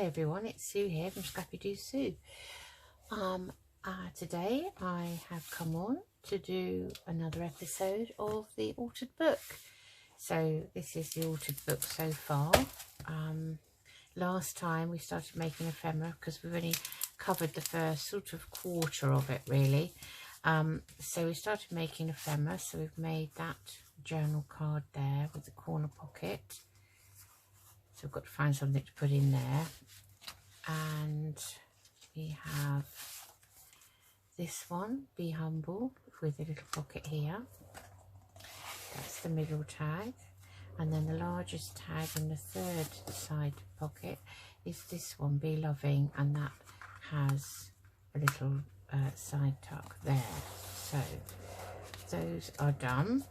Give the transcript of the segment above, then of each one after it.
Hi everyone, it's Sue here from Scrappy Doo Sue. Today I have come on to do another episode of the altered book. So this is the altered book so far. Last time we started making ephemera because we've only covered the first sort of quarter of it really. So we started making ephemera, so we've made that journal card there with the corner pocket. So I've got to find something to put in there. And we have this one, Be Humble, with a little pocket here. That's the middle tag. And then the largest tag in the third side pocket is this one, Be Loving, and that has a little side tuck there. So those are done.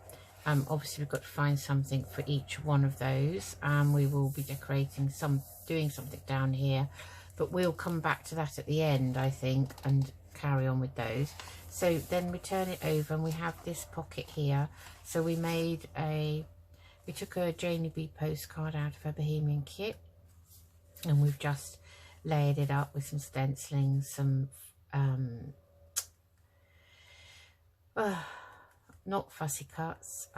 Obviously we've got to find something for each one of those, and we will be decorating doing something down here, but we'll come back to that at the end, I think, and carry on with those. So then we turn it over and we have this pocket here. So we took a Janeyb postcard out of her Bohemian kit, and we've just layered it up with some stenciling, some not fussy cuts,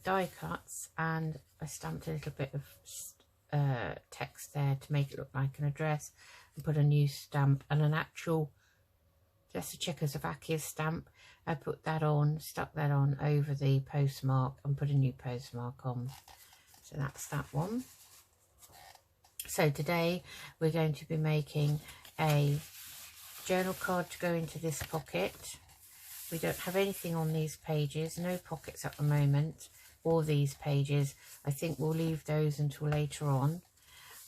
die cuts, and I stamped a little bit of text there to make it look like an address, and put a new stamp and an actual just a Czechoslovakia stamp. I put that on, stuck that on over the postmark and put a new postmark on. So that's that one. So today we're going to be making a journal card to go into this pocket. We don't have anything on these pages, no pockets at the moment, or these pages. I think we'll leave those until later on.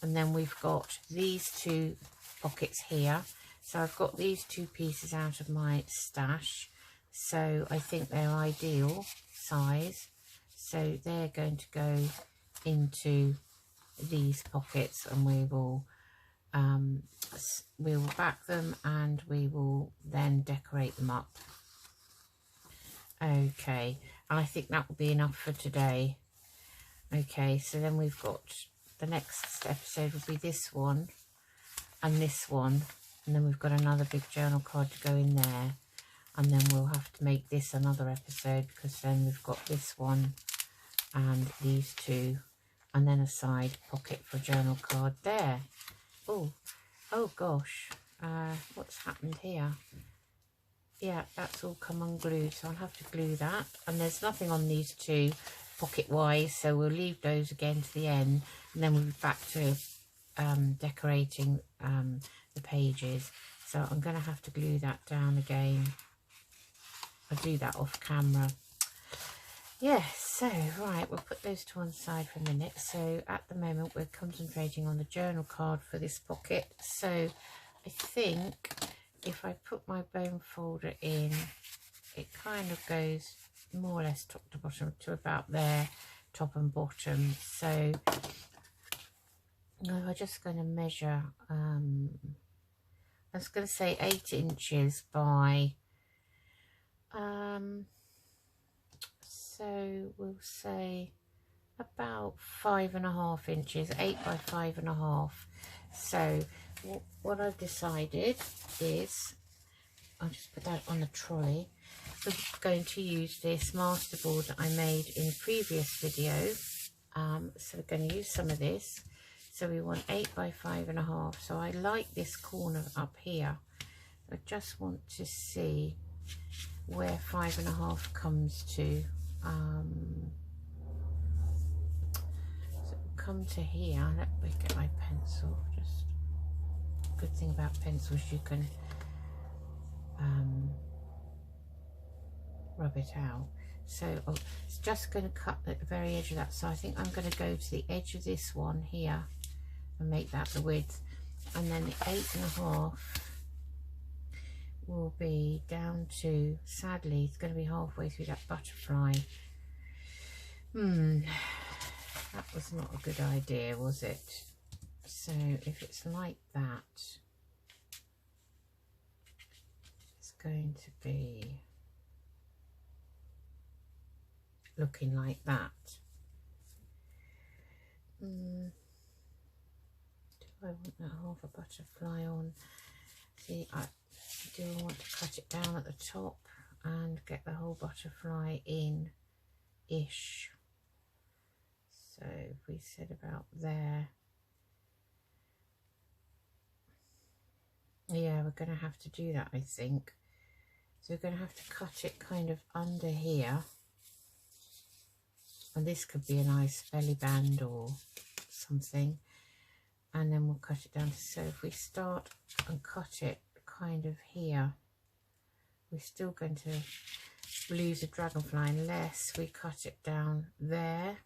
And then we've got these two pockets here. So I've got these two pieces out of my stash. So I think they're ideal size. So they're going to go into these pockets, and we will back them, and we will then decorate them up. Okay, and I think that will be enough for today. Okay, so then we've got the next episode will be this one and this one, and then we've got another big journal card to go in there, and then we'll have to make this another episode, because then we've got this one and these two, and then a side pocket for a journal card there. Oh gosh, what's happened here? Yeah, that's all come unglued, so I'll have to glue that. And there's nothing on these two pocket-wise, so we'll leave those again to the end, and then we'll be back to decorating the pages. So I'm going to have to glue that down again. I'll do that off camera. Yes, so right, we'll put those to one side for a minute. So at the moment we're concentrating on the journal card for this pocket. So I think if I put my bone folder in, it kind of goes more or less top to bottom to about there, top and bottom. So I'm just going to measure, I was going to say 8 inches by, so we'll say about 5.5 inches, 8 by 5.5. So what I've decided is, I'll just put that on the trolley. We're going to use this masterboard that I made in a previous video. So we're going to use some of this. So we want 8 by 5.5. So I like this corner up here. I just want to see where 5.5 comes to. So come to here. Let me get my pencil. Just good thing about pencils, you can rub it out. So it's just going to cut at the very edge of that. So I think I'm going to go to the edge of this one here and make that the width, and then the 8.5 will be down to, sadly it's going to be halfway through that butterfly. That was not a good idea, was it? So if it's like that, it's going to be looking like that. I want that half a butterfly on. See, I do want to cut it down at the top and get the whole butterfly in ish. So if we said about there, yeah, we're going to have to do that, I think. So we're going to have to cut it kind of under here, and this could be a nice belly band or something, and then we'll cut it down. So if we start and cut it kind of here, we're still going to lose a dragonfly unless we cut it down there,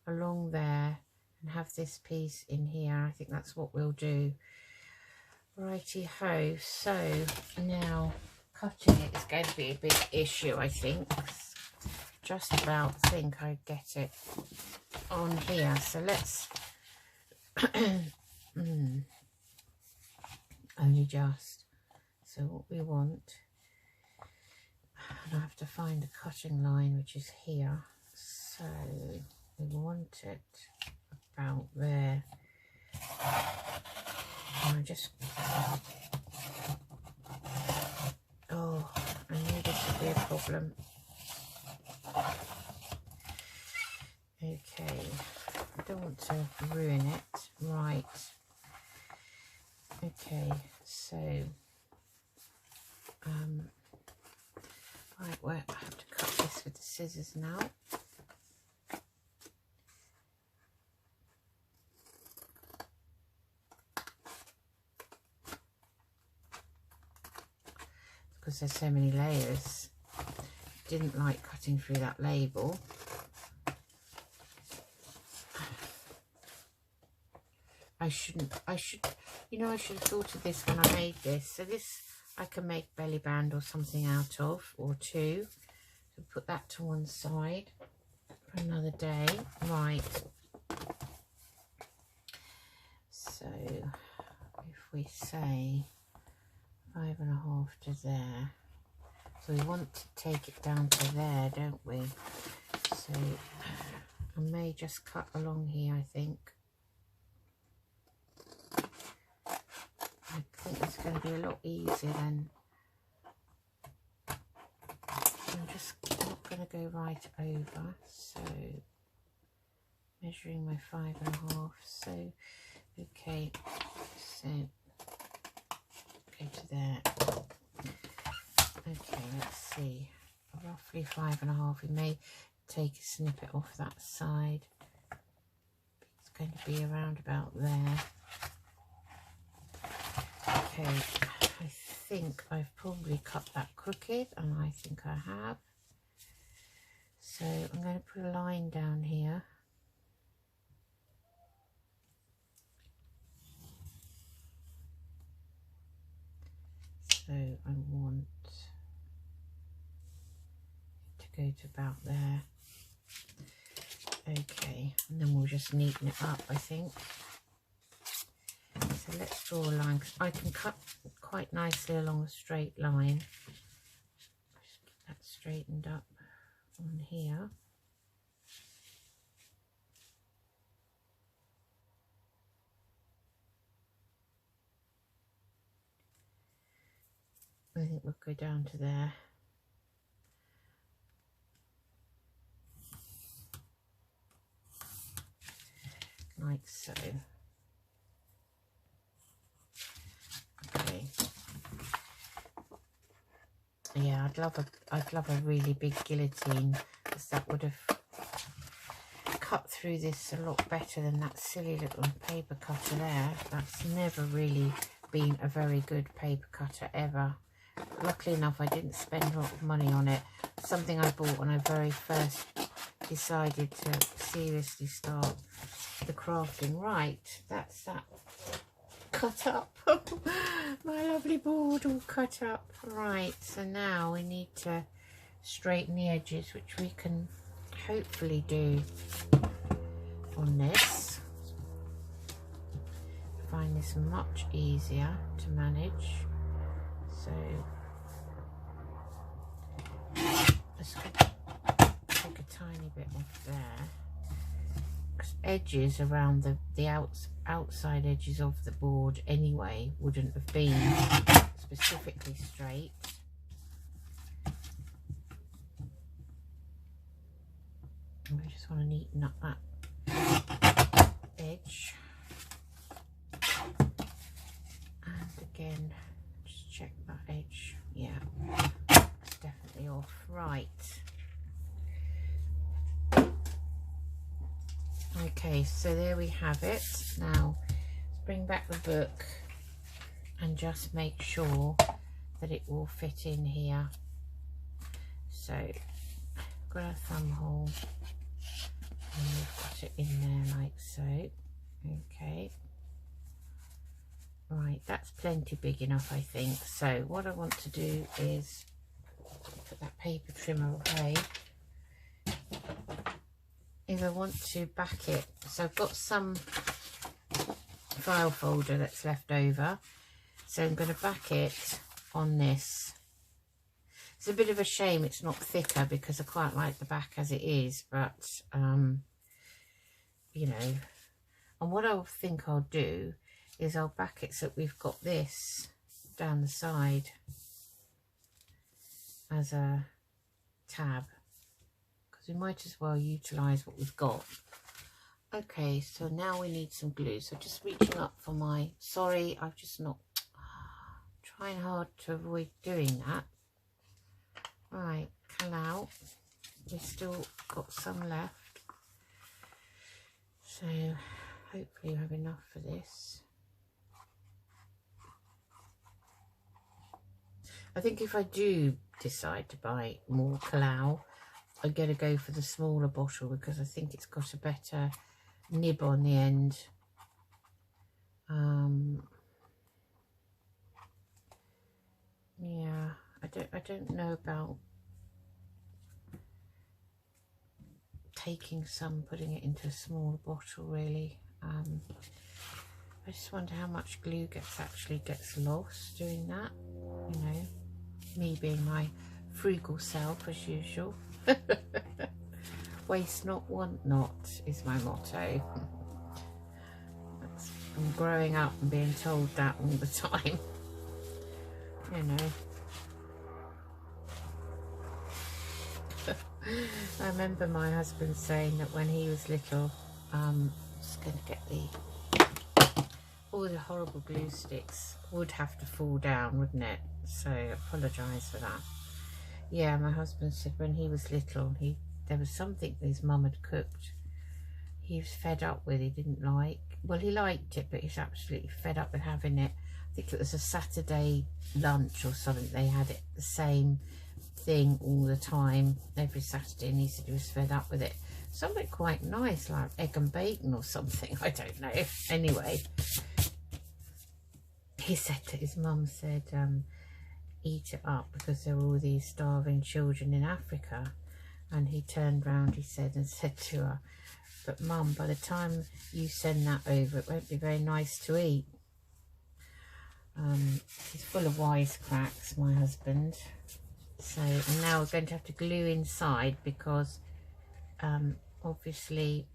along there, and have this piece in here. I think that's what we'll do. Righty ho. So now cutting it is going to be a big issue, I think. Just about think I get it on here. So let's only just. So what we want, and I have to find the cutting line, which is here. So we want it about there. And I just, oh, I knew this would be a problem. Okay, I don't want to ruin it. Right. Okay, so right, well, I have to cut this with the scissors now. Because there's so many layers. Didn't like cutting through that label. I should, you know, I should have thought of this when I made this. So this I can make belly band or something out of, or two. So put that to one side for another day. Right. So if we say 5.5 to there, so we want to take it down to there, don't we? So I may just cut along here, I think. I think it's going to be a lot easier then. I'm just not going to go right over. So measuring my 5.5. So okay, so go to there. Okay, let's see. Roughly 5.5. We may take a snippet off that side. It's going to be around about there. Okay, I think I've probably cut that crooked, and I think I have. So I'm going to put a line down here. So I want to go to about there. Okay, and then we'll just neaten it up, I think. So let's draw a line, because I can cut quite nicely along a straight line. Just get that straightened up on here. I think we'll go down to there. Like so. Okay. Yeah, I'd love a really big guillotine, because that would have cut through this a lot better than that silly little paper cutter there. That's never really been a very good paper cutter ever. Luckily enough, I didn't spend a lot of money on it. Something I bought when I very first decided to seriously start the crafting. Right, that's that cut up. My lovely board all cut up. Right, so now we need to straighten the edges, which we can hopefully do on this. I find this much easier to manage. So let's take a tiny bit off there, because edges around the outside edges of the board anyway wouldn't have been specifically straight. And we just want to neaten up that edge. And again, just check that edge. Yeah, it's definitely off. Right. Okay, so there we have it. Now, let's bring back the book and just make sure that it will fit in here. So, got our thumb hole and we've got it in there like so. Okay. Right, that's plenty big enough, I think. So, what I want to do is put that paper trimmer away. If I want to back it, so I've got some file folder that's left over, so I'm going to back it on this. It's a bit of a shame it's not thicker because I quite like the back as it is, but you know, and what I think I'll do is I'll back it so that we've got this down the side as a tab. We might as well utilise what we've got. Okay, so now we need some glue. So just reaching up for my, sorry, I've just not, trying hard to avoid doing that. Right, cut out. We've still got some left. So hopefully you have enough for this. I think if I do decide to buy more collage, I'm going to go for the smaller bottle because I think it's got a better nib on the end. Yeah, I don't know about taking some, putting it into a smaller bottle really. I just wonder how much glue actually gets lost doing that. You know, me being my frugal self as usual. Waste not, want not is my motto. I'm growing up and being told that all the time. You know. I remember my husband saying that when he was little, just going to get all the horrible glue sticks would have to fall down, wouldn't it? So I apologise for that. Yeah, my husband said when he was little, there was something that his mum had cooked. He was fed up with, he didn't like. Well, he liked it, but he's absolutely fed up with having it. I think it was a Saturday lunch or something. They had it the same thing all the time, every Saturday, and he said he was fed up with it. Something quite nice, like egg and bacon or something. I don't know. Anyway, he said that his mum said, eat it up because there were all these starving children in Africa. And he turned round, he said, and said to her, but Mum, by the time you send that over, it won't be very nice to eat. He's full of wisecracks, my husband. So, and now we're going to have to glue inside because obviously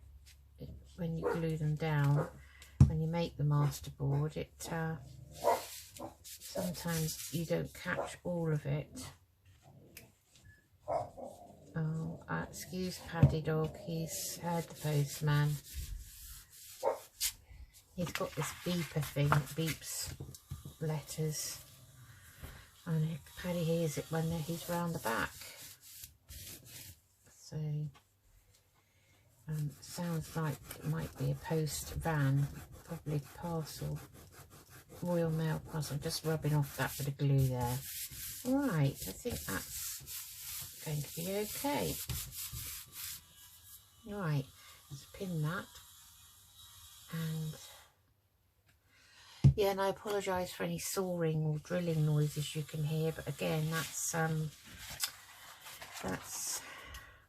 when you glue them down, when you make the masterboard, it sometimes you don't catch all of it. Oh, excuse Paddy Dog, he's heard the postman. He's got this beeper thing that beeps letters, and Paddy hears it when he's round the back. So, sounds like it might be a post van, probably parcel, Royal Mail parcel. Just rubbing off that bit of glue there. Right, I think that's going to be okay. Right, let's pin that. And yeah, and I apologise for any sawing or drilling noises you can hear, but again, that's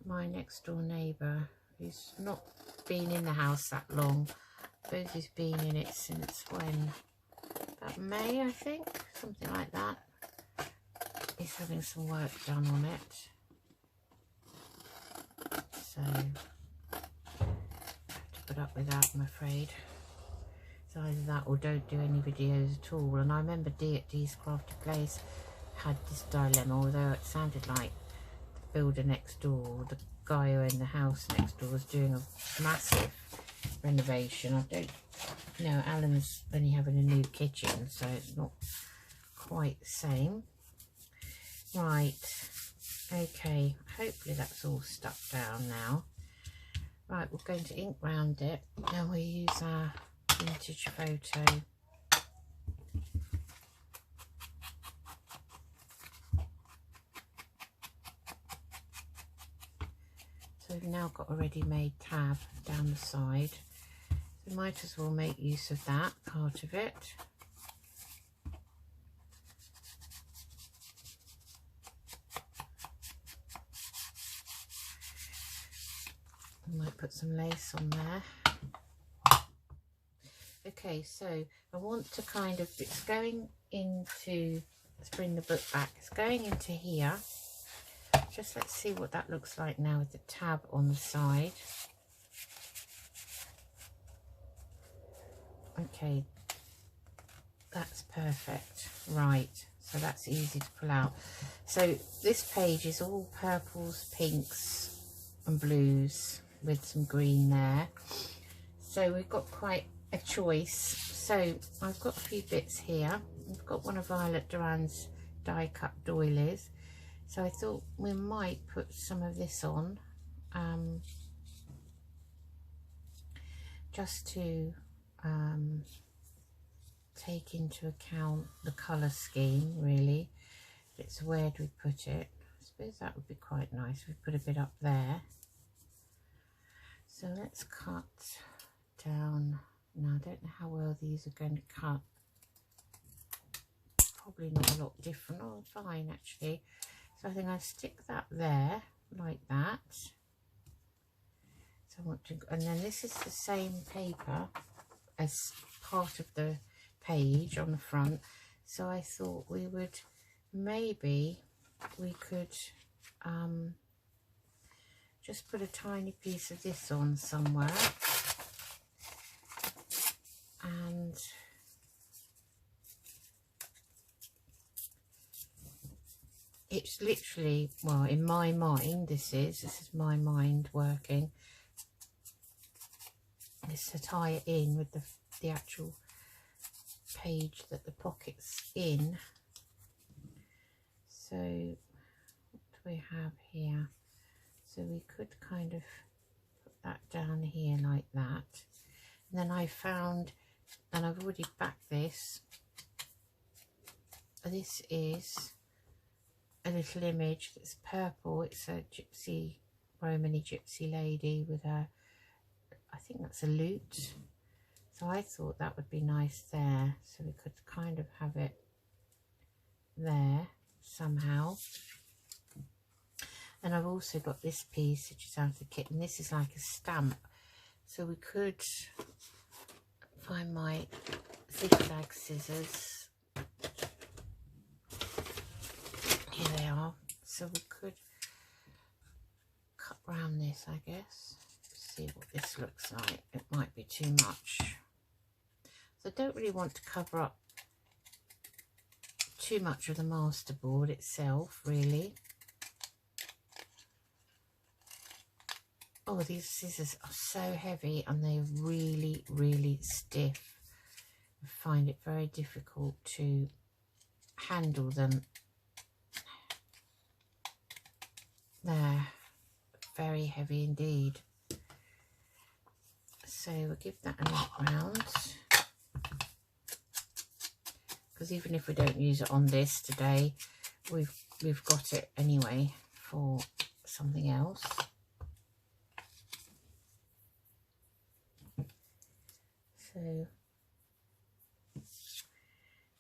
my next door neighbour who's not been in the house that long. I suppose he's been in it since when? About May, I think, something like that. He's having some work done on it. So I have to put up with that, I'm afraid. It's either that or don't do any videos at all. And I remember Dee at Dee's Crafty Place had this dilemma, although it sounded like the builder next door, the guy who owned the house next door, was doing a massive renovation. I don't know, Alan's only having a new kitchen, so it's not quite the same. Right, okay, hopefully that's all stuck down now. Right, we're going to ink round it. Now we'll use our vintage photo. So we've now got a ready-made tab down the side. We might as well make use of that part of it. I might put some lace on there. Okay, so I want to kind of, it's going into, let's bring the book back, it's going into here. Just let's see what that looks like now with the tab on the side. Okay, that's perfect. Right, so that's easy to pull out. So this page is all purples, pinks and blues with some green there. So we've got quite a choice. So I've got a few bits here. I've got one of Violet Duran's die cut doilies. So I thought we might put some of this on, just to take into account the colour scheme, really. It's where do we put it? I suppose that would be quite nice. We put a bit up there. So let's cut down. Now I don't know how well these are going to cut. Probably not a lot different. Oh, fine actually. So I think I'll stick that there like that. So I want to, and then this is the same paper as part of the page on the front. So I thought we would, maybe we could just put a tiny piece of this on somewhere. And it's literally, well, in my mind, this is my mind working. It's to tie it in with the actual page that the pocket's in. So what do we have here? So we could kind of put that down here like that. And then I found, and I've already backed this. This is a little image that's purple. It's a gypsy, Romany gypsy lady with a, I think that's a lute. So I thought that would be nice there. So we could kind of have it there somehow. And I've also got this piece which is out of the kit, and this is like a stamp. So we could find my zigzag scissors. Here they are. So we could cut round this, I guess. See what this looks like. It might be too much. So I don't really want to cover up too much of the masterboard itself, really. Oh, these scissors are so heavy and they're really, really stiff. I find it very difficult to handle them. They're very heavy indeed. So we'll give that a knock round. Because even if we don't use it on this today, we've got it anyway for something else. So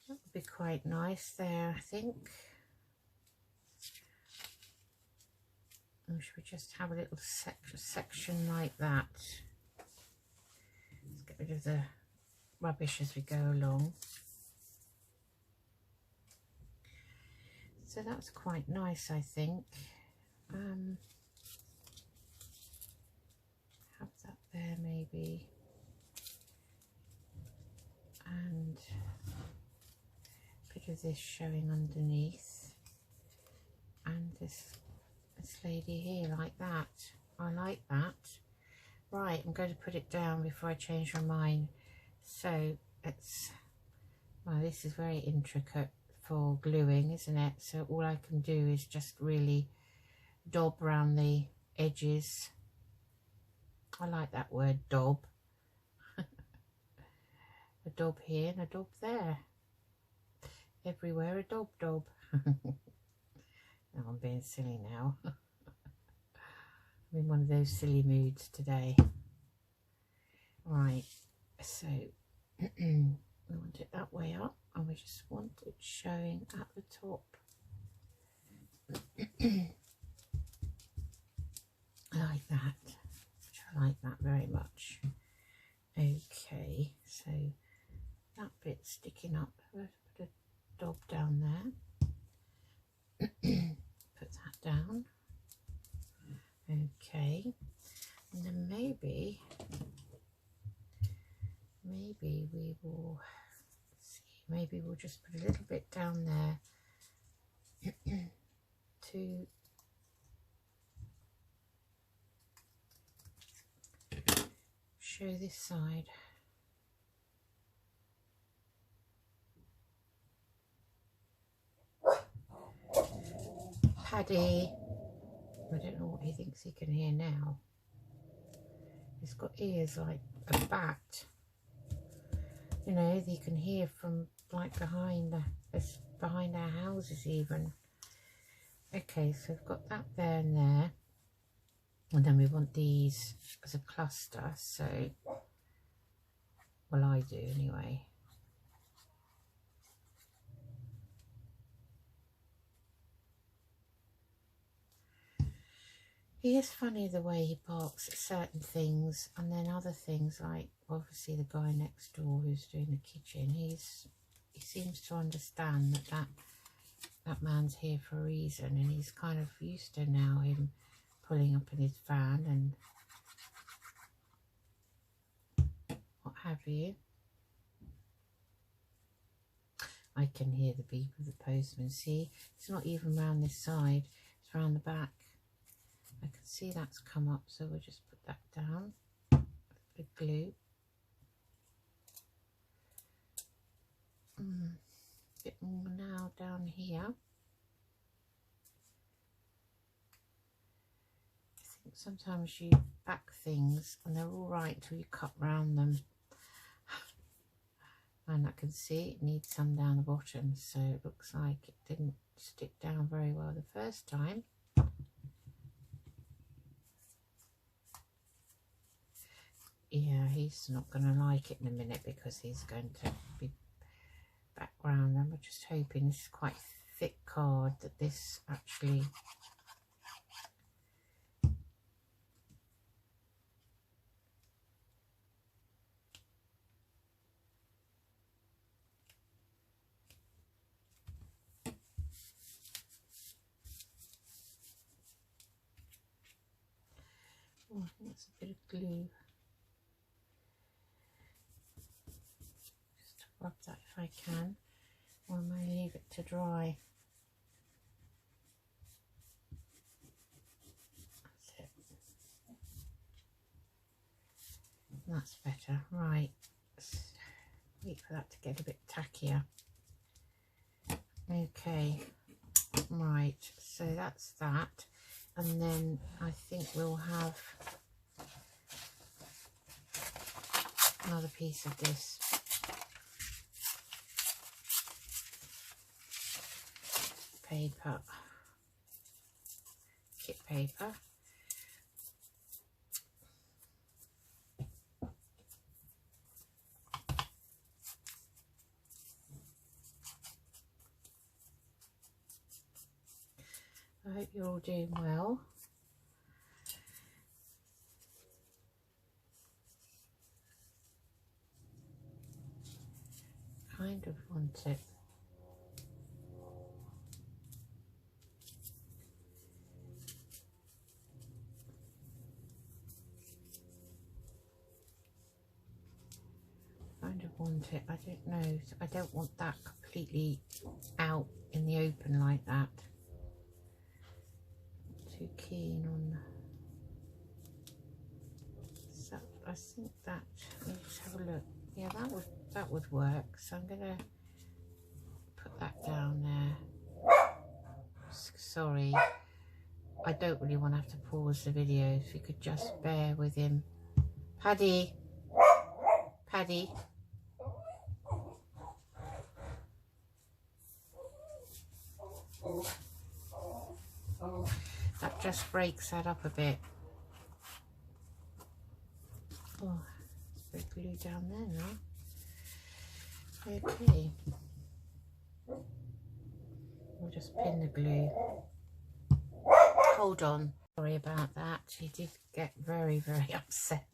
that would be quite nice there, I think. Or should we just have a little section like that? Let's get rid of the rubbish as we go along. So that's quite nice, I think. Have that there maybe. and a bit of this showing underneath, and this lady here like that. I like that. Right, I'm going to put it down before I change my mind. So it's, well, this is very intricate for gluing, isn't it? So all I can do is just really daub around the edges. I like that word, daub. A daub here and a daub there. Everywhere a daub daub. Oh, I'm being silly now. I'm in one of those silly moods today. Right, so we want it that way up, and we just want it showing at the top. I like that. I like that very much. Okay, so that bit sticking up. Let's put a daub down there. Put that down. Okay, and then maybe we will see. Maybe we'll just put a little bit down there to show this side. Paddy, I don't know what he thinks he can hear now. He's got ears like a bat. You know, you can hear from like behind our houses even. Okay, so we've got that there and there. And then we want these as a cluster, so, well, I do anyway. He is funny the way he barks at certain things, and then other things, like obviously the guy next door who's doing the kitchen, he seems to understand that man's here for a reason, and he's kind of used to now him pulling up in his van and what have you. I can hear the beep of the postman. See, it's not even round this side, it's round the back. I can see that's come up, so we'll just put that down with glue. A bit more now down here. I think sometimes you back things and they're all right until you cut round them. And I can see it needs some down the bottom, so it looks like it didn't stick down very well the first time. Yeah, he's not going to like it in a minute because he's going to be background. I'm just hoping, this is quite a thick card, that this actually I think that's a bit of glue. Just rub that if I can, or I may leave it to dry. That's it. That's better. Right. Let's wait for that to get a bit tackier. Okay. Right. So that's that. And then I think we'll have another piece of this paper, kit paper. I hope you're all doing well. Kind of want it it. I don't know. I don't want that completely out in the open like that. Too keen on. So I think that. Let's have a look. Yeah, that would work. So I'm gonna put that down there. Sorry, I don't really want to have to pause the video. If you could just bear with him. Paddy. Paddy. That just breaks that up a bit. Oh, there's a bit of glue down there now. Okay. We'll just pin the glue. Hold on. Sorry about that. She did get very, very upset.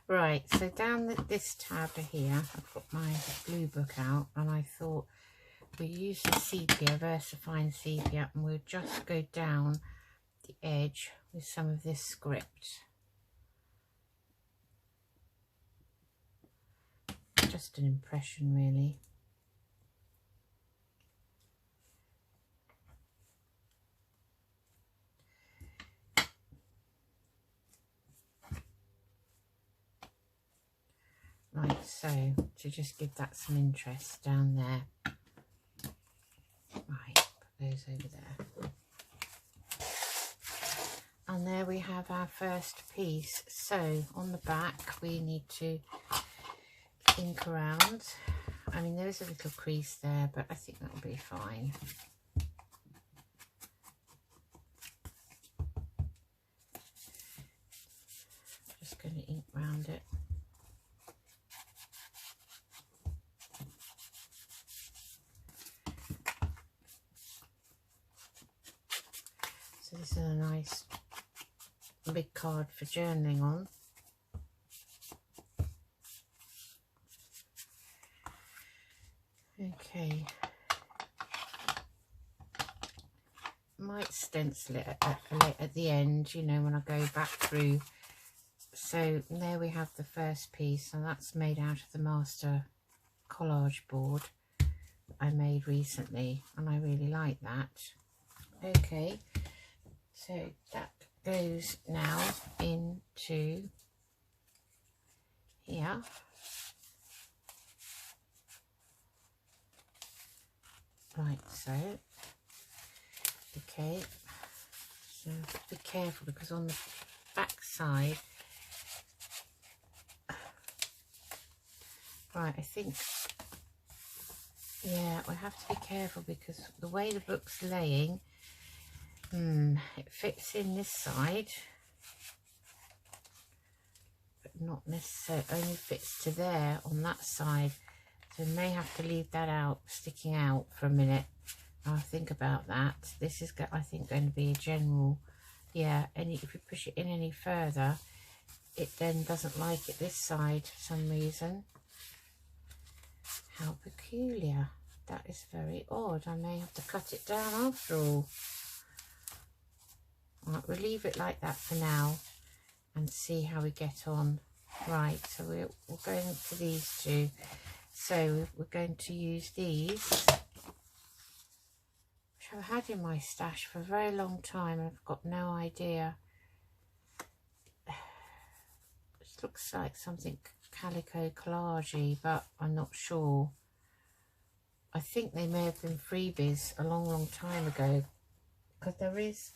Right, so down this tab here, I've got my glue book out, and I thought we'll use the sepia, VersaFine sepia, and we'll just go down the edge with some of this script. Just an impression, really. Right, so to just give that some interest down there. Right, put those over there. And there we have our first piece. So on the back we need to ink around. I mean, there is a little crease there, but I think that'll be fine. Just going to ink round it. So this is a nice big card for journaling on. Okay, might stencil it at the end, you know, when I go back through. So there we have the first piece, and that's made out of the master collage board that I made recently, and I really like that. Okay, so that goes now into here. Like so. Okay, so be careful, because on the back side, right, I think, yeah, we have to be careful because the way the book's laying, it fits in this side, but not necessarily, only fits to there on that side. So we may have to leave that out, sticking out for a minute. I'll think about that. This is, I think, going to be a general, yeah, if you push it in any further, it then doesn't like it this side for some reason. How peculiar. That is very odd. I may have to cut it down after all. Right, we'll leave it like that for now and see how we get on. Right, so we're going to these two. So we're going to use these, which I've had in my stash for a very long time. I've got no idea. This looks like something calico collage-y, but I'm not sure. I think they may have been freebies a long time ago, because there is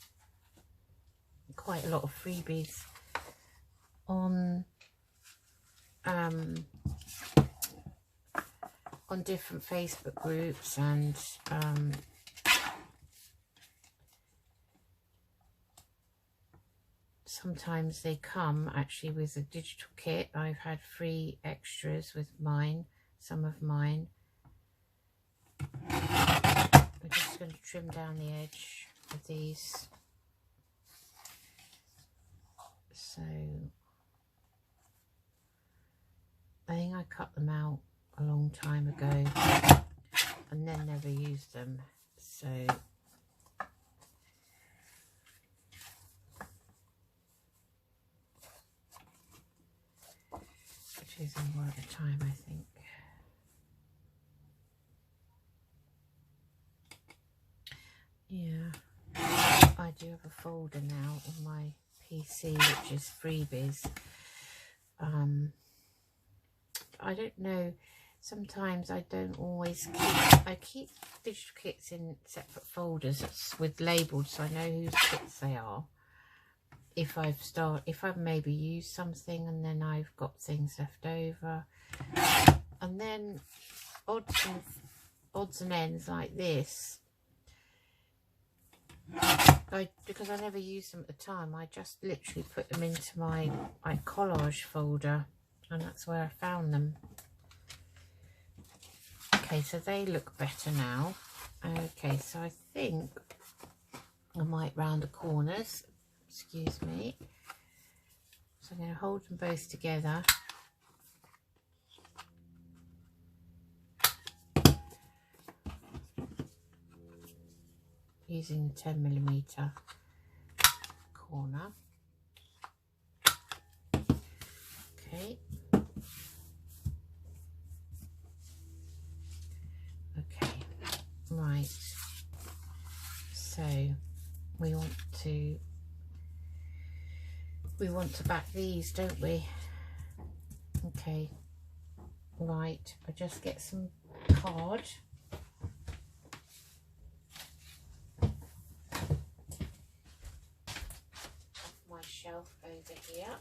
quite a lot of freebies on different Facebook groups, and sometimes they come actually with a digital kit. I've had free extras with mine, some of mine. I'm just going to trim down the edge of these. So I think I cut them out a long time ago and then never used them, so choosing one at a time, I think. Yeah, I do have a folder now on my PC which is freebies. I don't know, sometimes I don't always I keep digital kits in separate folders with labelled so I know whose kits they are. If I've maybe used something and then I've got things left over, and then odds and ends like this, because I never use them at the time, I just literally put them into my collage folder, and that's where I found them. Okay, so they look better now. Okay, so I think I might round the corners. Excuse me. So I'm going to hold them both together. Using the 10mm corner. Okay. Okay. Right. So we want to back these, don't we? Okay. Right. I just get some card. My shelf over here.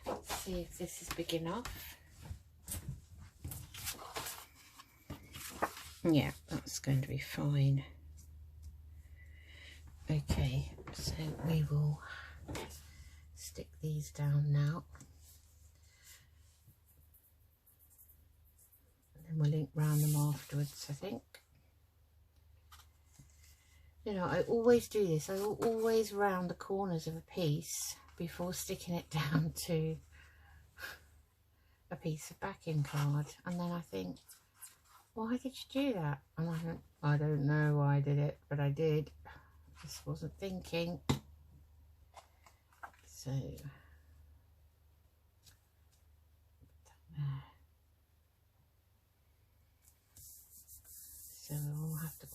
Let's see if this is big enough. Yeah, that's going to be fine. Okay, so we will stick these down now. And then we'll link round them afterwards, I think. You know, I always do this. I will always round the corners of a piece before sticking it down to a piece of backing card. And then I think, why did you do that? And I don't know why I did it, but I did. Just wasn't thinking. So we'll have to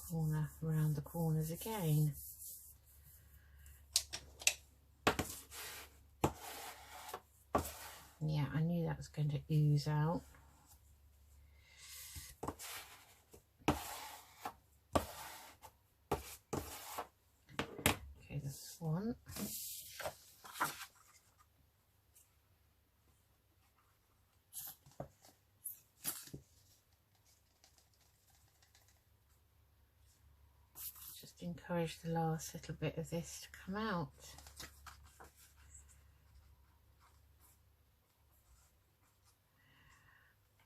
round the corners again. Yeah, I knew that was going to ooze out. Okay, that's one. Just encourage the last little bit of this to come out.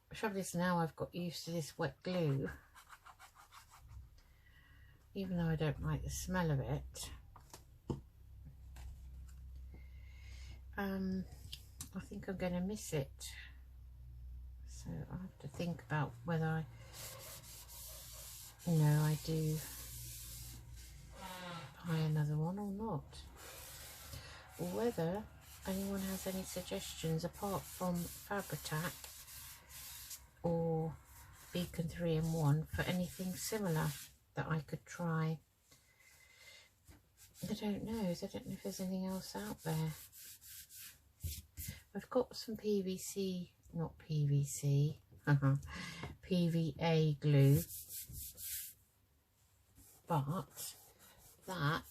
The trouble is now I've got used to this wet glue, even though I don't like the smell of it. I think I'm going to miss it, so I'll have to think about whether I do buy another one or not, or whether anyone has any suggestions apart from Fabri-Tac or Beacon 3-in-1 for anything similar that I could try. I don't know if there's anything else out there. I've got some PVC, not PVC, PVA glue, but that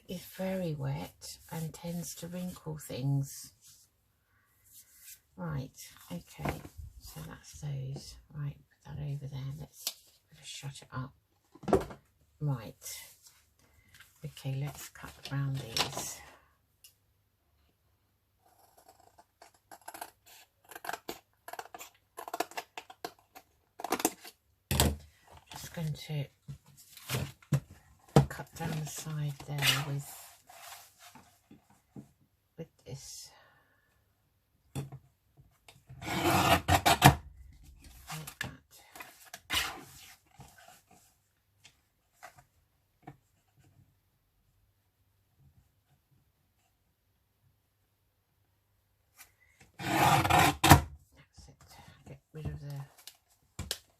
is very wet and tends to wrinkle things. Right, okay, so that's those. Right, put that over there. Let's shut it up. Right, okay, let's cut around these. Just going to cut down the side there with this. Like that.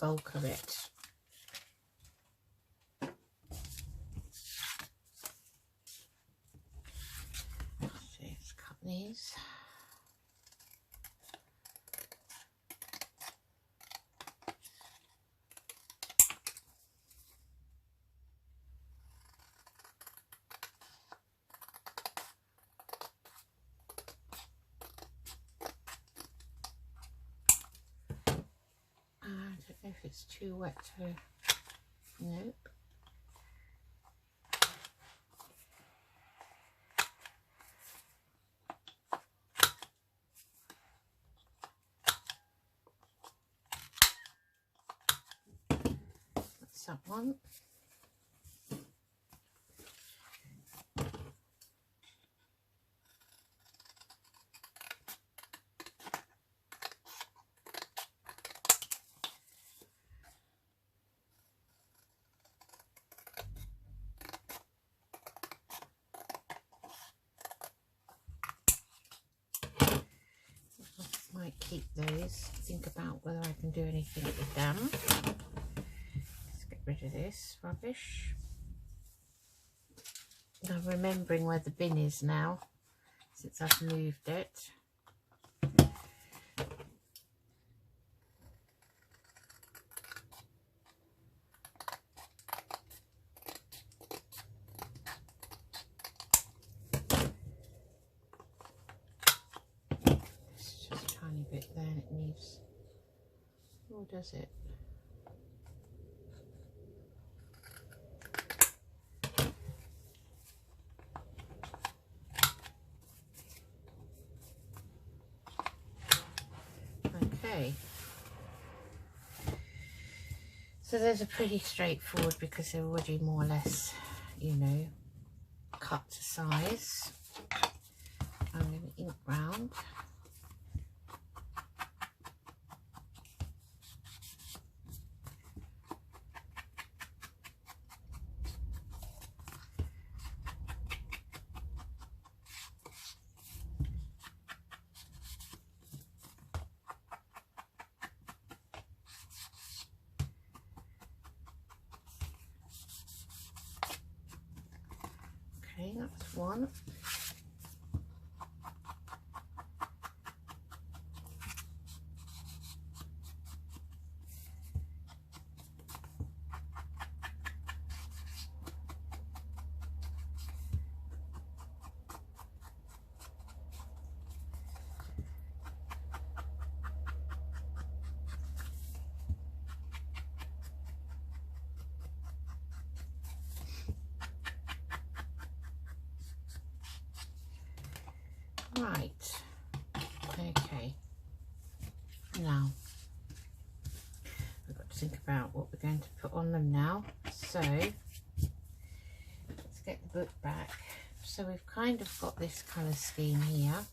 bulk of it. So let's cut these. I don't know if it's too wet to, nope. That's that one. Might keep those, think about whether I can do anything with them. Let's get rid of this rubbish. I'm remembering where the bin is now since I've moved it. Bit there, and it needs, or does it? Okay, so those are pretty straightforward because they're already more or less, you know, cut to size. I'm going to ink round. Okay, that's one. Right, okay, now we've got to think about what we're going to put on them now. So let's get the book back. So we've kind of got this colour scheme here,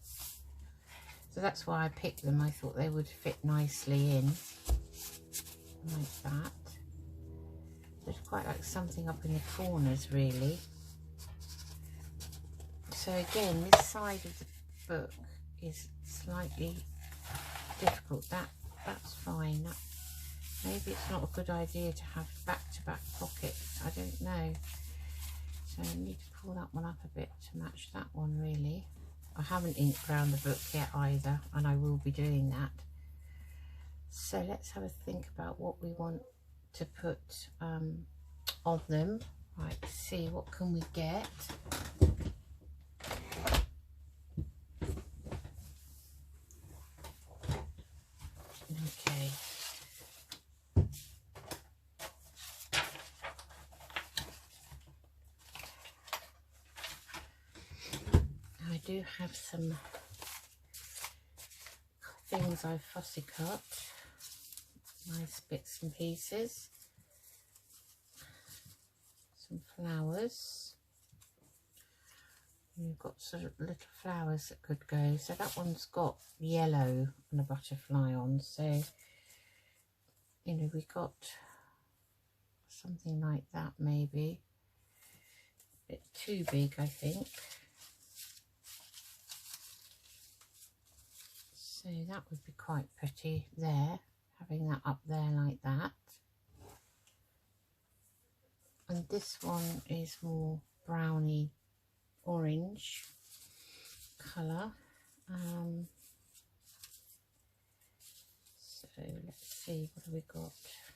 so that's why I picked them. I thought they would fit nicely in like that. There's quite like something up in the corners really. So again, this side of the book is slightly difficult. That's fine. Maybe it's not a good idea to have back-to-back pockets. I don't know. So I need to pull that one up a bit to match that one really. I haven't inked around the book yet either, and I will be doing that. So let's have a think about what we want to put on them. Right, see what can we get. Okay. I do have some things I've fussy cut, nice bits and pieces, some flowers. We've got sort of little flowers that could go. So that one's got yellow and a butterfly on. So, you know, we got something like that maybe. A bit too big, I think. So that would be quite pretty there. having that up there like that. And this one is more browny orange colour. So let's see, what have we got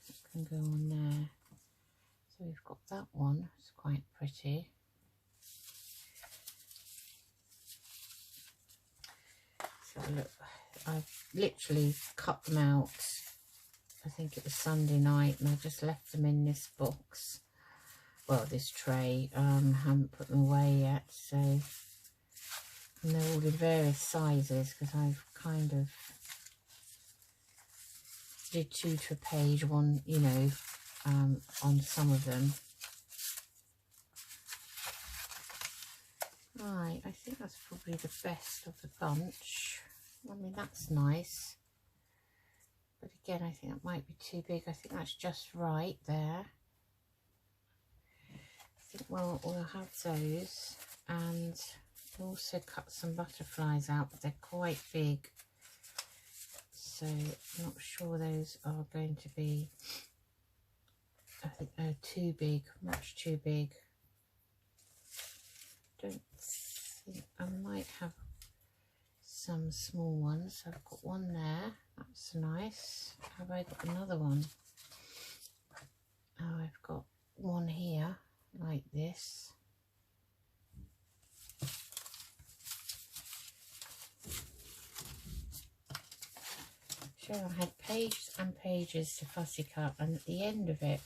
that can go on there? So we've got that one, it's quite pretty. So look, I've literally cut them out, I think it was Sunday night, and I just left them in this box, well, this tray. Haven't put them away yet, so, and they're all in various sizes because I've kind of did 2 to a page, one, you know, on some of them. Right, I think that's probably the best of the bunch. I mean, that's nice, but again, I think that might be too big. I think that's just right there. I think we'll have those, and also cut some butterflies out, but they're quite big, so I'm not sure those are going to be, I think they're too big, much too big. Don't think, I might have some small ones. I've got one there, that's nice. Have I got another one? Oh, I've got one here like this. Sure, I had pages and pages to fussy cut, and at the end of it,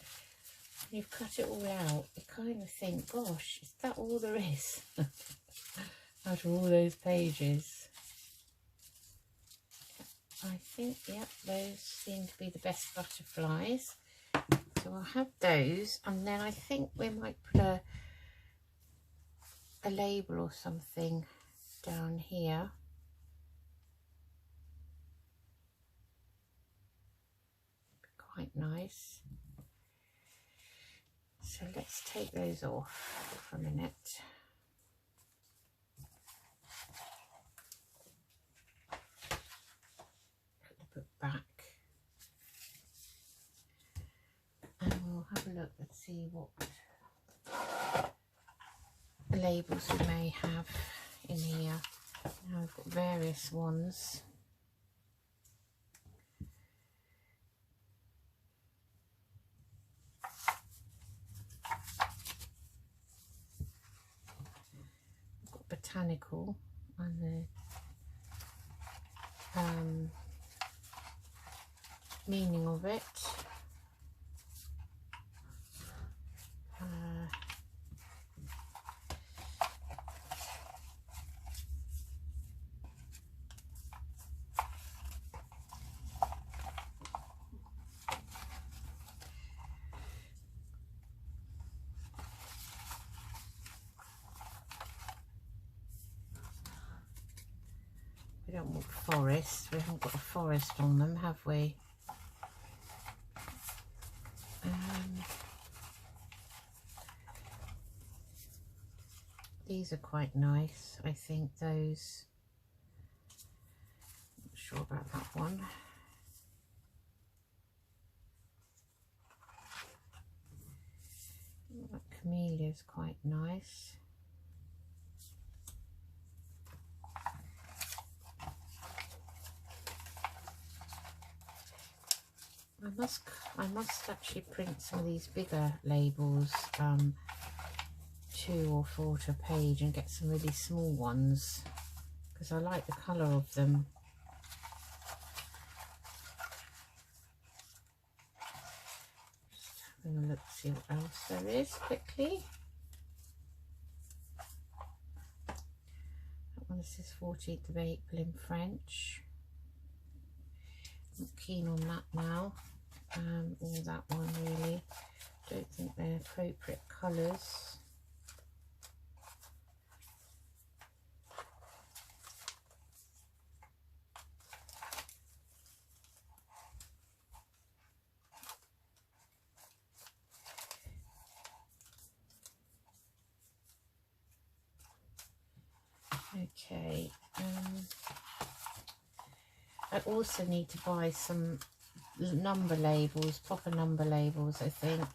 when you've cut it all out, you kind of think, gosh, is that all there is? Out of all those pages. I think, yep, those seem to be the best butterflies. So I'll have those, and then I think we might put a label or something down here. Quite nice. So let's take those off for a minute. Put the book back. And we'll have a look and see what labels we may have in here. Now I've got various ones. Botanical and the meaning of it. We don't want forest. We haven't got a forest on them, have we? These are quite nice. I think those. Not sure about that one. That camellia is quite nice. I must actually print some of these bigger labels, 2 or 4 to a page, and get some really small ones because I like the colour of them. Just having a look to see what else there is quickly. That one says 14th of April in French. Not keen on that now, or that one really. Don't think they're appropriate colours. Okay, I also need to buy some number labels, proper number labels, I think.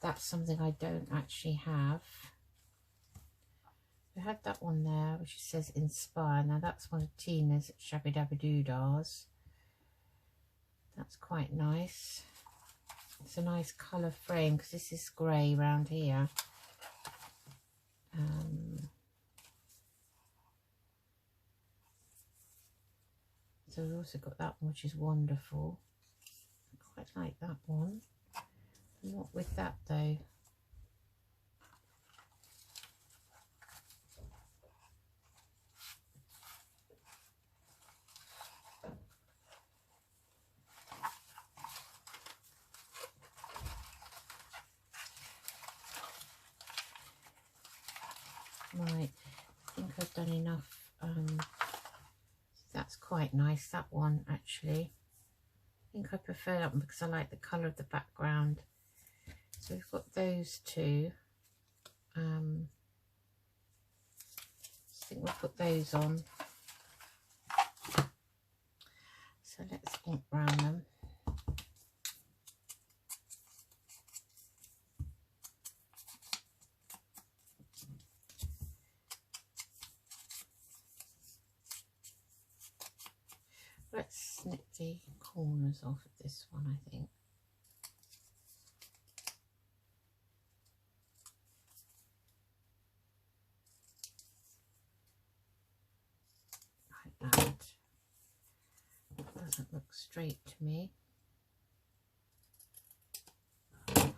That's something I don't actually have. We had that one there which says Inspire. Now that's one of Tina's Shabby Dabby Doodahs. That's quite nice. It's a nice colour frame because this is grey round here. So we've also got that one, which is wonderful. I quite like that one. Not with that though. Right, I think I've done enough. That's quite nice, that one actually. I think I prefer that one because I like the colour of the background. So we've got those two. I think we'll put those on. So let's ink brown them. Let's snip the corners off of this one, I think. Like that. That doesn't look straight to me. I'll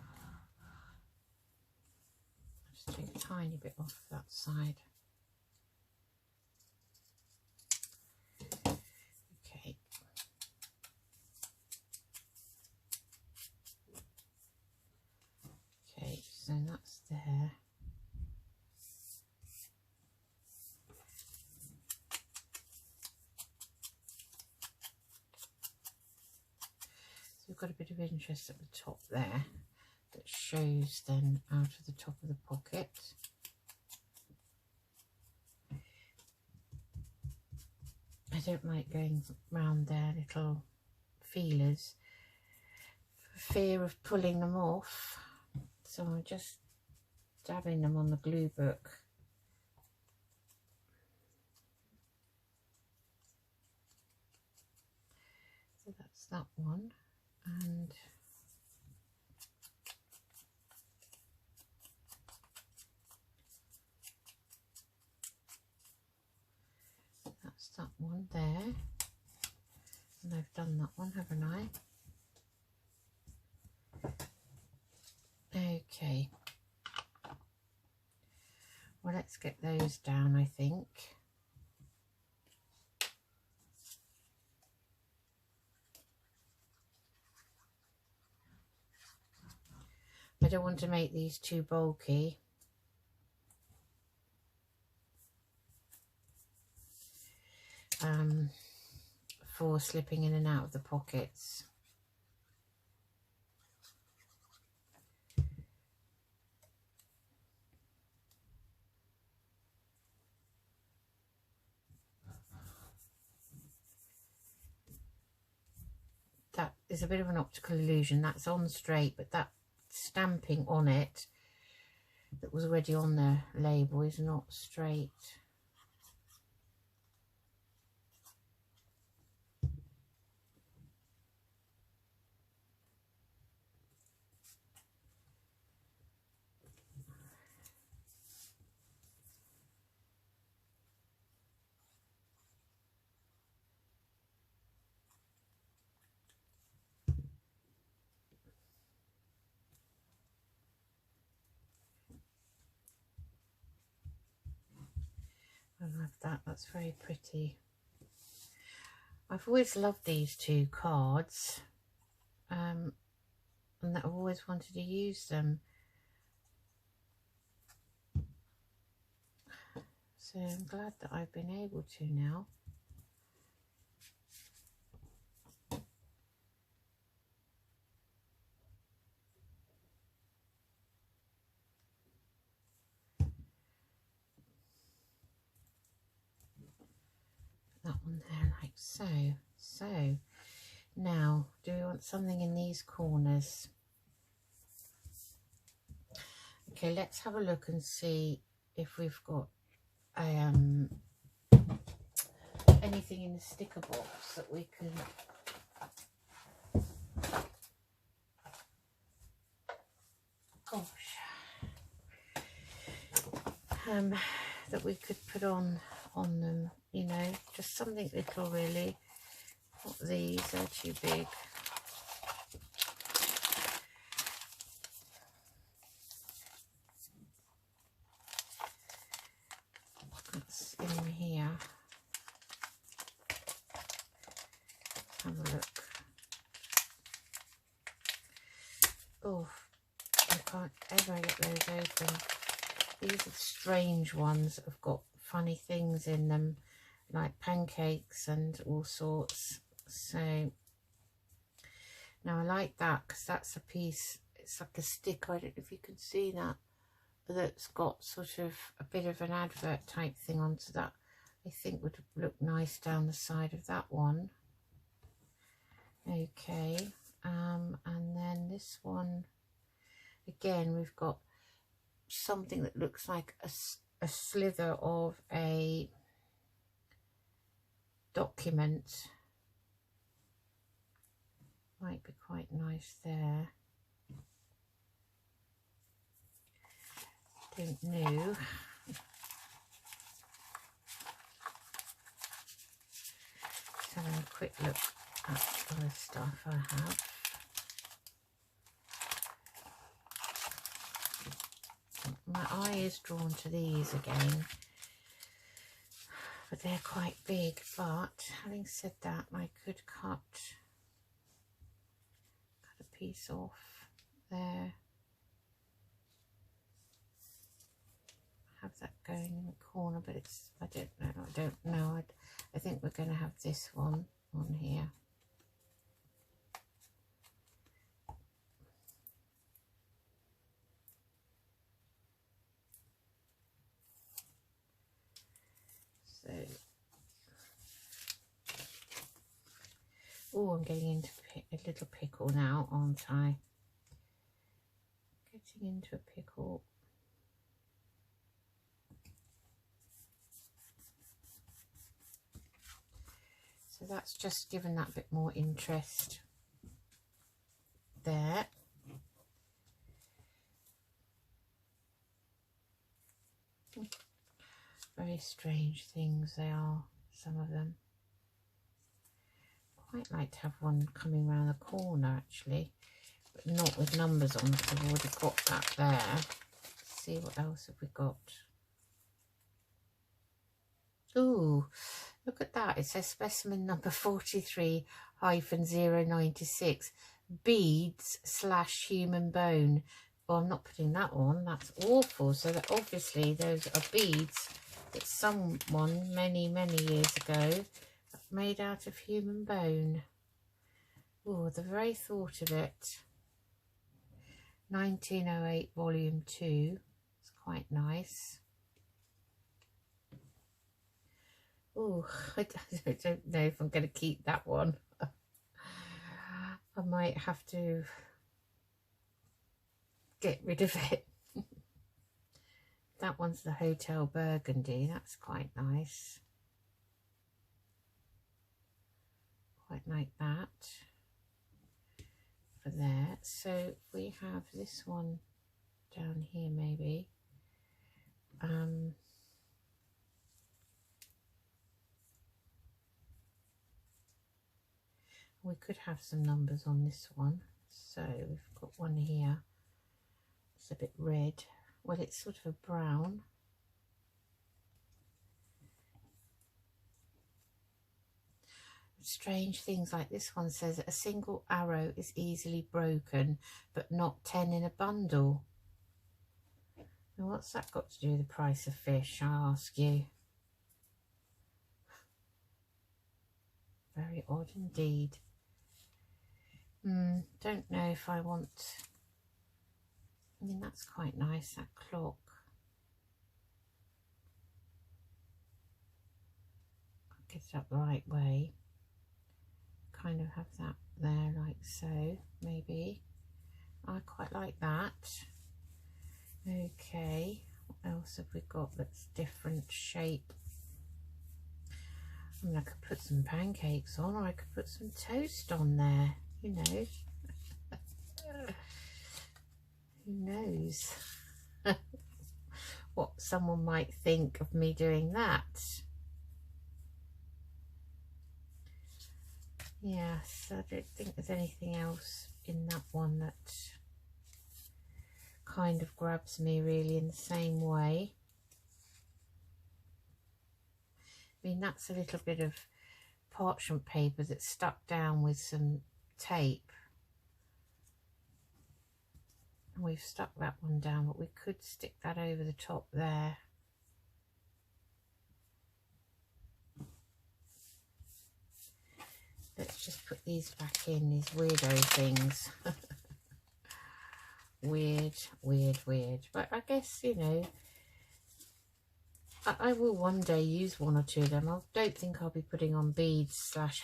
just take a tiny bit off that side. So that's there. So we've got a bit of interest at the top there that shows then out of the top of the pocket. I don't like going round their little feelers for fear of pulling them off. So I'm just dabbing them on the glue book. So that's that one, and that's that one there. And I've done that one, haven't I? Okay, well, let's get those down, I think. I don't want to make these too bulky. For slipping in and out of the pockets. That is a bit of an optical illusion. That's on straight, but that stamping on it that was already on the label is not straight. I love that, that's very pretty. I've always loved these two cards, and I've always wanted to use them. So I'm glad that I've been able to now. That one there like so. So Now, do we want something in these corners? Okay, let's have a look and see if we've got anything in the sticker box that we can that we could put on them, you know, just something little really. Not these, they're too big. That's in here. Have a look. Oh, I can't ever get those open. These are the strange ones that have got funny things in them, like pancakes and all sorts. So now I like that because that's a piece, it's like a stick, I don't know if you can see that, that's got sort of a bit of an advert type thing onto that. I think would look nice down the side of that one. Okay, and then this one, again, we've got something that looks like a slither of a document. Might be quite nice there. Don't know. Just having a quick look at other stuff I have. My eye is drawn to these again, but they're quite big. But having said that, I could cut a piece off there. Have that going in the corner, but it's, I don't know. I think we're going to have this one on here. So, oh, I'm getting into a little pickle now, aren't I? Getting into a pickle. So that's just given that bit more interest there. Very strange things they are, some of them. Quite like to have one coming around the corner actually, but not with numbers on because I've already got that there. Let's see what else have we got. Ooh, look at that. It says specimen number 43-096, beads / human bone. Well, I'm not putting that on. That's awful. So that obviously those are beads that someone many years ago made out of human bone. Oh, the very thought of it. 1908 volume 2. It's quite nice. Oh, I don't know if I'm going to keep that one. I might have to get rid of it. That one's the Hotel Burgundy. That's quite nice. Quite like that for there. So we have this one down here maybe. We could have some numbers on this one. So we've got one here. It's a bit red. Well, it's sort of a brown. Strange things like this one says a single arrow is easily broken, but not 10 in a bundle. Now, what's that got to do with the price of fish, I ask you? Very odd indeed. Don't know if I want... I mean, that's quite nice, that clock. I'll get it up the right way. kind of have that there like so, maybe. I quite like that. Okay, what else have we got that's different shape? I mean, I could put some pancakes on, or I could put some toast on there, you know. Who knows what someone might think of me doing that. Yes, I don't think there's anything else in that one that kind of grabs me really in the same way. I mean, that's a little bit of parchment paper that's stuck down with some tape. And we've stuck that one down, but we could stick that over the top there. Let's just put these back in, these weirdo things. Weird, weird, weird. But I guess, you know, I will one day use one or two of them. I don't think I'll be putting on beads slash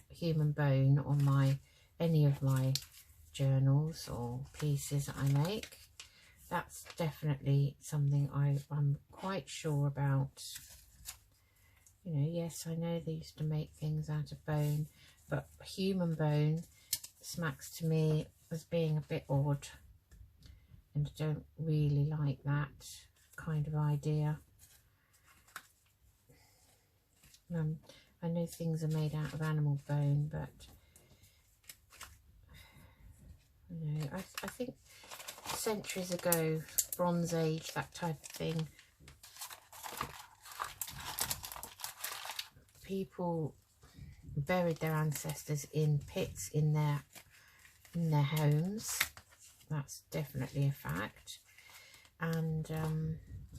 human bone on any of my journals or pieces that I make. That's definitely something I'm quite sure about. You know, yes, I know they used to make things out of bone, but human bone smacks to me as being a bit odd, and I don't really like that kind of idea. I know things are made out of animal bone, but you know, I think centuries ago, Bronze Age, that type of thing, people buried their ancestors in pits in their homes. That's definitely a fact. And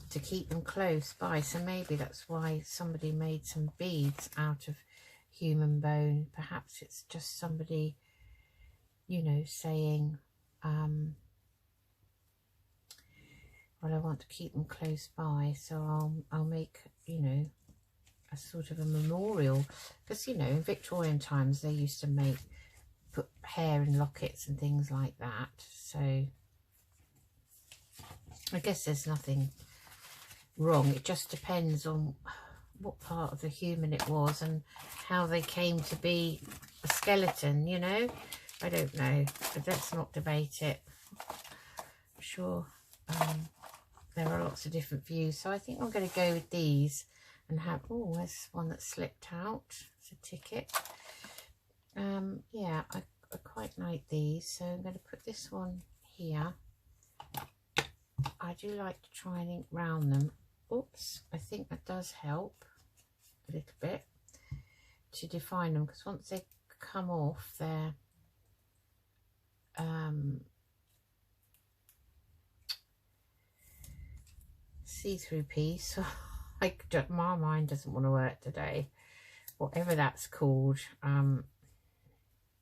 to keep them close by, so maybe that's why somebody made some beads out of human bone. Perhaps it's just somebody, you know, saying, well, I want to keep them close by, so I'll make, you know, a sort of a memorial. Because, you know, in Victorian times they used to put hair in lockets and things like that. So I guess there's nothing wrong. It just depends on what part of the human it was and how they came to be a skeleton, you know. I don't know, but let's not debate it. I'm sure there are lots of different views, so I think I'm going to go with these and have, oh, there's one that slipped out. It's a ticket. Yeah, I quite like these, so I'm going to put this one here. I do like to try and ink round them. Oops, I think that does help a little bit to define them, because once they come off, they're see-through piece. My mind doesn't want to work today, whatever that's called. I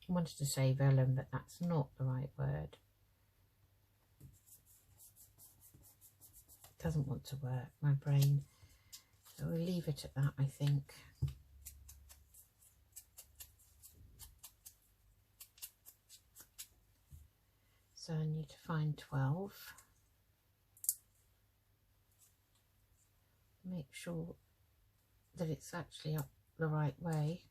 wanted to say vellum, but that's not the right word. It doesn't want to work, my brain, so we'll leave it at that, I think. So I need to find 12. Make sure that it's actually up the right way.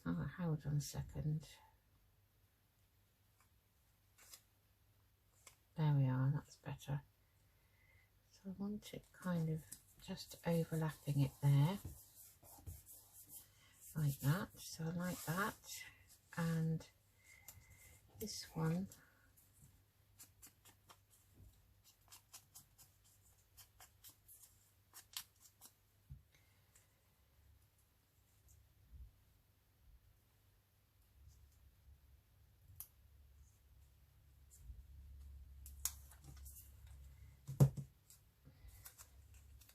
Oh, hold on a second. There we are, that's better. So I want it kind of just overlapping it there, like that. So I like that. And this one,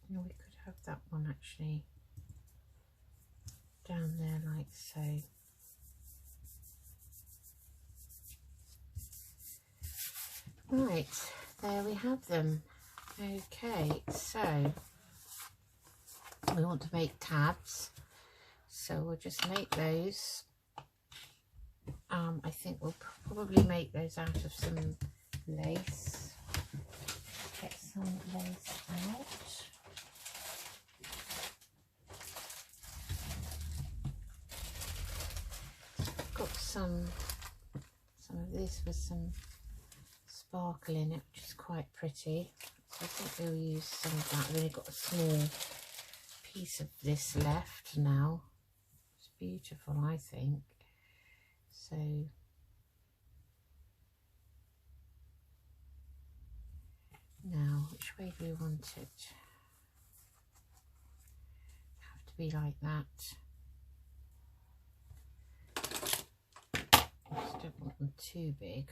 you know, we could have that one actually down there like so. Right, there we have them. Okay, so we want to make tabs, so we'll just make those. I think we'll probably make those out of some lace. Get some lace out. Got some of this with some sparkle in it, which is quite pretty. So I think we'll use some of that. I've only got a small piece of this left now. It's beautiful, I think. So now, which way do we want it? Have to be like that. I just don't want them too big.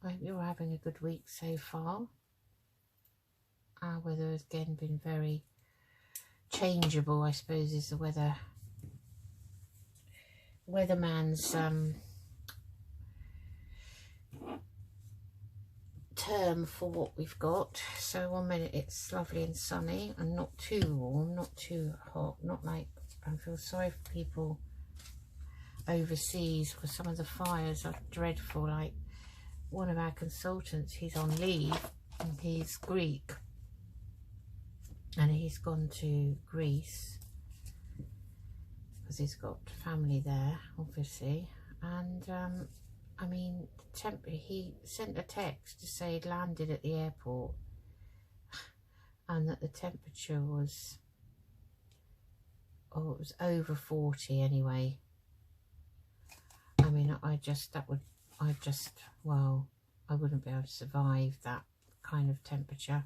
I hope you're having a good week so far. Our weather has again been very changeable, I suppose, is the weatherman's term for what we've got. So 1 minute it's lovely and sunny and not too warm, not too hot, not like, I feel sorry for people overseas because some of the fires are dreadful. Like one of our consultants, he's on leave and he's Greek and he's gone to Greece because he's got family there, obviously. And I mean, he sent a text to say he'd landed at the airport and that the temperature was, oh, it was over 40 anyway. I mean, well, I wouldn't be able to survive that kind of temperature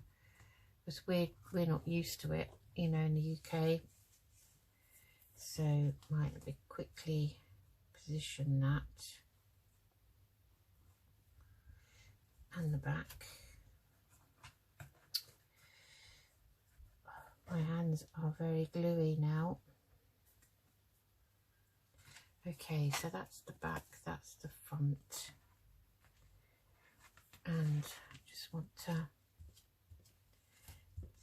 because we're not used to it, you know, in the UK. So might quickly position that and the back. My hands are very gluey now. Okay, so that's the back, that's the front, and I just want to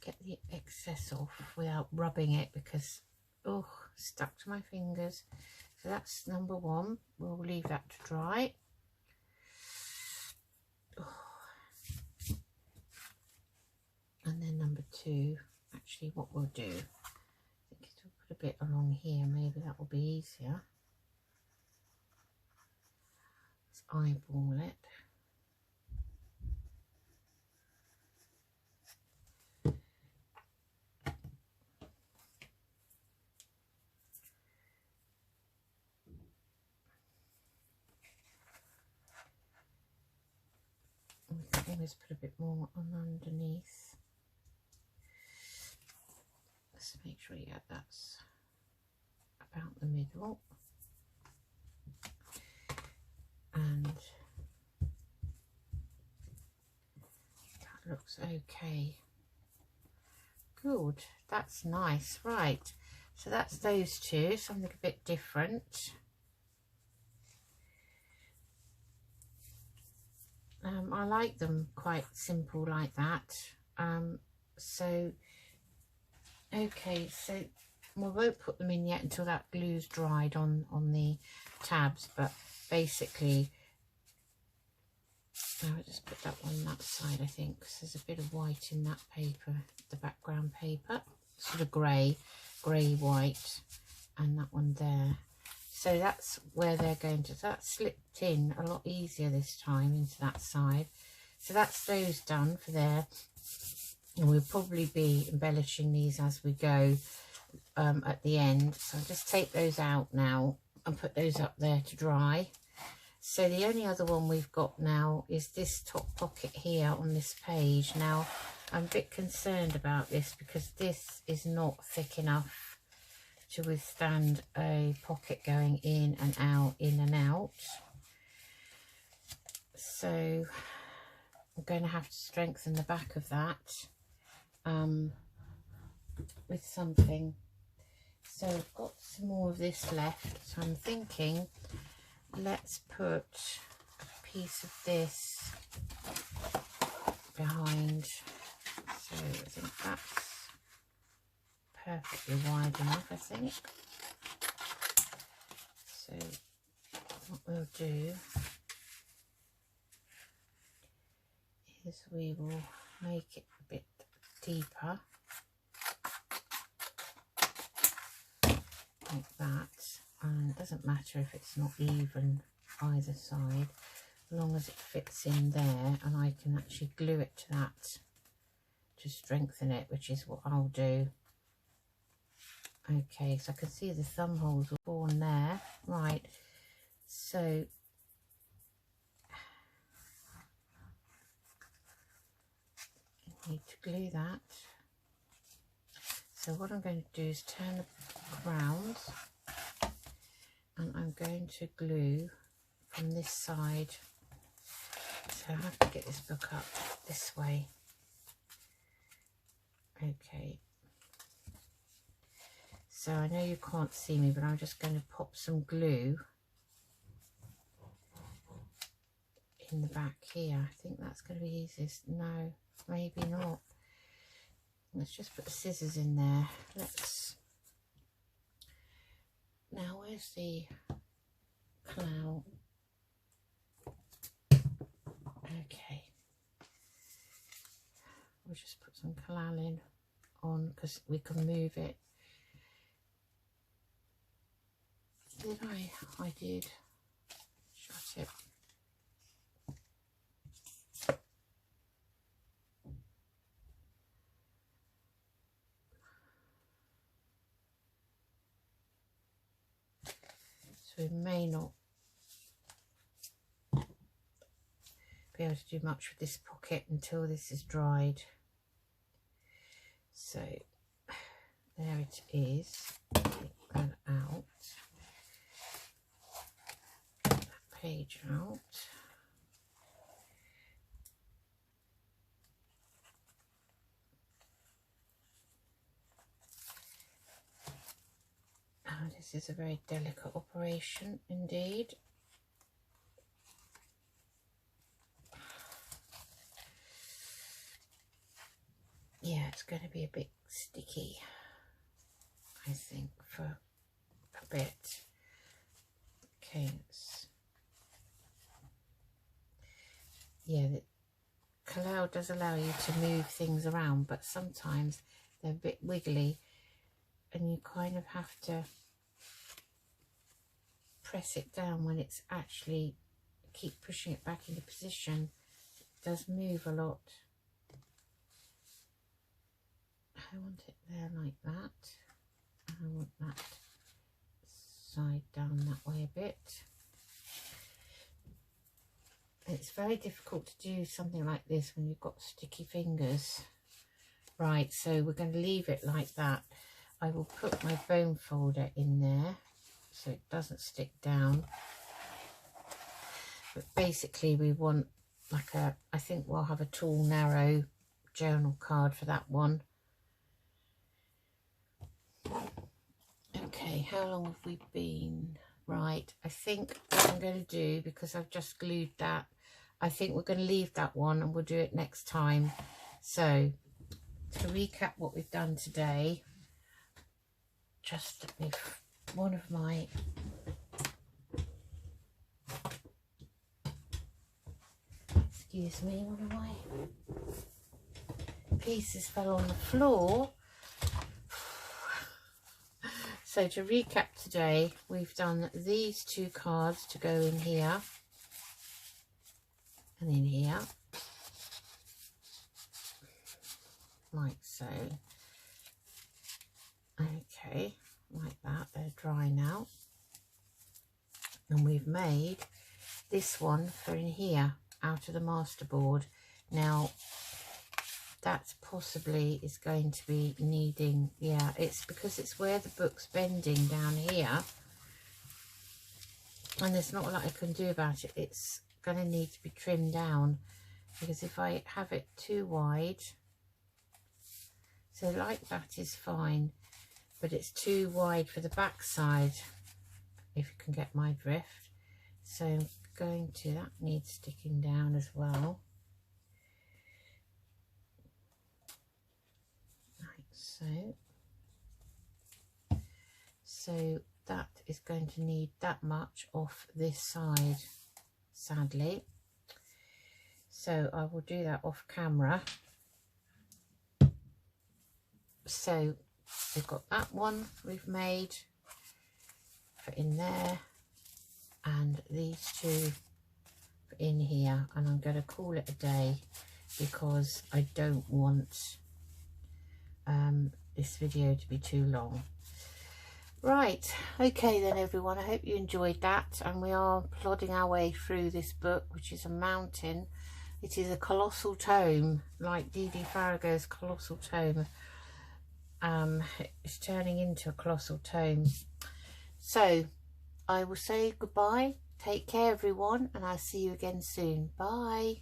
get the excess off without rubbing it because, oh, stuck to my fingers. So that's number one. We'll leave that to dry. Oh. And then number two, actually what we'll do, I think it'll put a bit along here, maybe that will be easier. Eyeball it. We can always put a bit more on underneath. Let's make sure you get that's about the middle. And that looks okay. Good, that's nice. Right, so that's those two, something a bit different. I like them quite simple like that. So okay, so we won't put them in yet until that glue's dried on the tabs, but basically I'll just put that one on that side, I think, because there's a bit of white in that paper, the background paper, sort of grey white, and that one there. So that's where they're going to, that slipped in a lot easier this time into that side. So that's those done for there. And we'll probably be embellishing these as we go at the end. So I'll just take those out now and put those up there to dry. So the only other one we've got now is this top pocket here on this page. Now I'm a bit concerned about this because this is not thick enough to withstand a pocket going in and out, in and out. So I'm going to have to strengthen the back of that. with something. So I've got some more of this left, so I'm thinking let's put a piece of this behind. So I think that's perfectly wide enough, I think. So what we'll do is we will make it a bit deeper, like that, and it doesn't matter if it's not even either side, as long as it fits in there, and I can actually glue it to that to strengthen it, which is what I'll do. Okay, so I can see the thumb holes were born there. Right, so I need to glue that. So what I'm going to do is turn the crowns, and I'm going to glue from this side. So I have to get this book up this way. Okay. So I know you can't see me, but I'm just going to pop some glue in the back here. I think that's going to be easiest. No, maybe not. Let's just put the scissors in there. Now where's the clown? Okay. We'll just put some collage on because we can move it. Did I? I did. Shut it. So we may not be able to do much with this pocket until this is dried. So there it is. Take that out. Get that page out. Oh, this is a very delicate operation indeed. Yeah, it's going to be a bit sticky, I think, for a bit. Okay, yeah, the collage does allow you to move things around, but sometimes they're a bit wiggly and you kind of have to press it down when it's actually, keep pushing it back into position. It does move a lot. I want it there like that. I want that side down that way a bit. It's very difficult to do something like this when you've got sticky fingers. Right, so we're going to leave it like that. I will put my bone folder in there so it doesn't stick down. But basically we want like a, I think we'll have a tall, narrow journal card for that one. Okay, how long have we been? Right, I think what I'm going to do, because I've just glued that, I think we're going to leave that one and we'll do it next time. So, to recap what we've done today, just with one of my excuse me, one of my pieces fell on the floor. So to recap today, we've done these two cards to go in here and in here, like so. Okay, like that, they're dry now. And we've made this one for in here, out of the masterboard. Now, that possibly is going to be needing, yeah, it's because it's where the book's bending down here. And there's not a lot I can do about it. It's going to need to be trimmed down, because if I have it too wide, So like that is fine, but it's too wide for the back side, if you can get my drift. So I'm going to, that needs sticking down as well. Like so. So that is going to need that much off this side, sadly. So I will do that off camera. So we've got that one we've made for in there, and these two for in here, and I'm going to call it a day because I don't want this video to be too long. Right, okay then everyone, I hope you enjoyed that, and we are plodding our way through this book, which is a mountain. It is a colossal tome, like D.D. Farragut's colossal tome. It's turning into a colossal tome. So I will say goodbye, take care everyone, and I'll see you again soon. Bye.